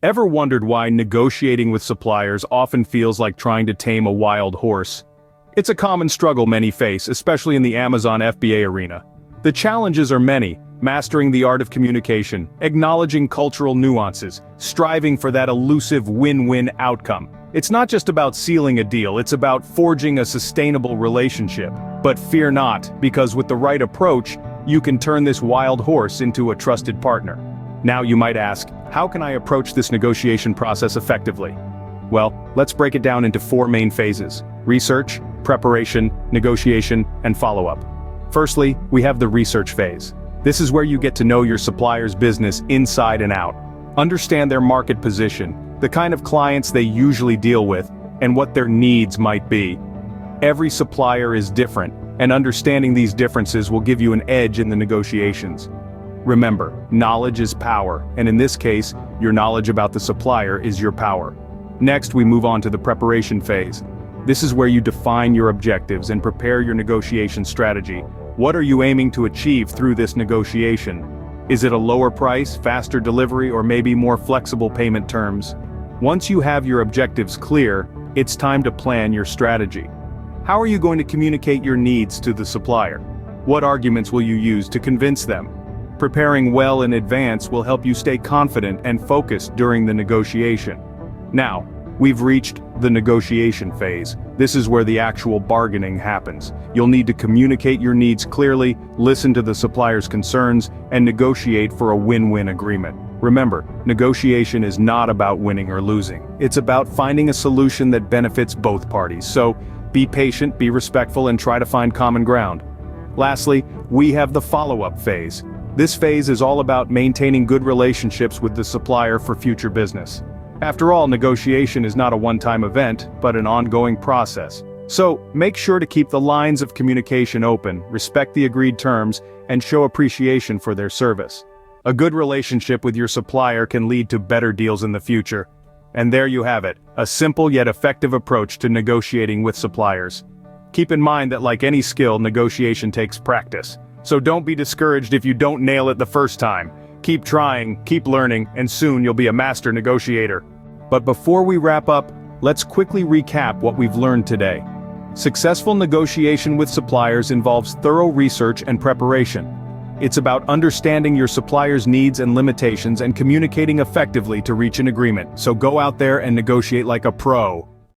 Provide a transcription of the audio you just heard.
Ever wondered why negotiating with suppliers often feels like trying to tame a wild horse? It's a common struggle many face, especially in the Amazon FBA arena. The challenges are many: mastering the art of communication, acknowledging cultural nuances, striving for that elusive win-win outcome. It's not just about sealing a deal, it's about forging a sustainable relationship. But fear not, because with the right approach, you can turn this wild horse into a trusted partner. Now you might ask, how can I approach this negotiation process effectively? Well, let's break it down into 4 main phases: research, preparation, negotiation, and follow-up. Firstly, we have the research phase. This is where you get to know your supplier's business inside and out. Understand their market position, the kind of clients they usually deal with, and what their needs might be. Every supplier is different, and understanding these differences will give you an edge in the negotiations. Remember, knowledge is power, and in this case, your knowledge about the supplier is your power. Next, we move on to the preparation phase. This is where you define your objectives and prepare your negotiation strategy. What are you aiming to achieve through this negotiation? Is it a lower price, faster delivery, or maybe more flexible payment terms? Once you have your objectives clear, it's time to plan your strategy. How are you going to communicate your needs to the supplier? What arguments will you use to convince them? Preparing well in advance will help you stay confident and focused during the negotiation. Now, we've reached the negotiation phase. This is where the actual bargaining happens. You'll need to communicate your needs clearly, listen to the supplier's concerns, and negotiate for a win-win agreement. Remember, negotiation is not about winning or losing. It's about finding a solution that benefits both parties. So, be patient, be respectful, and try to find common ground. Lastly, we have the follow-up phase. This phase is all about maintaining good relationships with the supplier for future business. After all, negotiation is not a one-time event, but an ongoing process. So, make sure to keep the lines of communication open, respect the agreed terms, and show appreciation for their service. A good relationship with your supplier can lead to better deals in the future. And there you have it, a simple yet effective approach to negotiating with suppliers. Keep in mind that like any skill, negotiation takes practice. So don't be discouraged if you don't nail it the first time. Keep trying, keep learning, and soon you'll be a master negotiator. But before we wrap up, let's quickly recap what we've learned today. Successful negotiation with suppliers involves thorough research and preparation. It's about understanding your supplier's needs and limitations and communicating effectively to reach an agreement. So go out there and negotiate like a pro.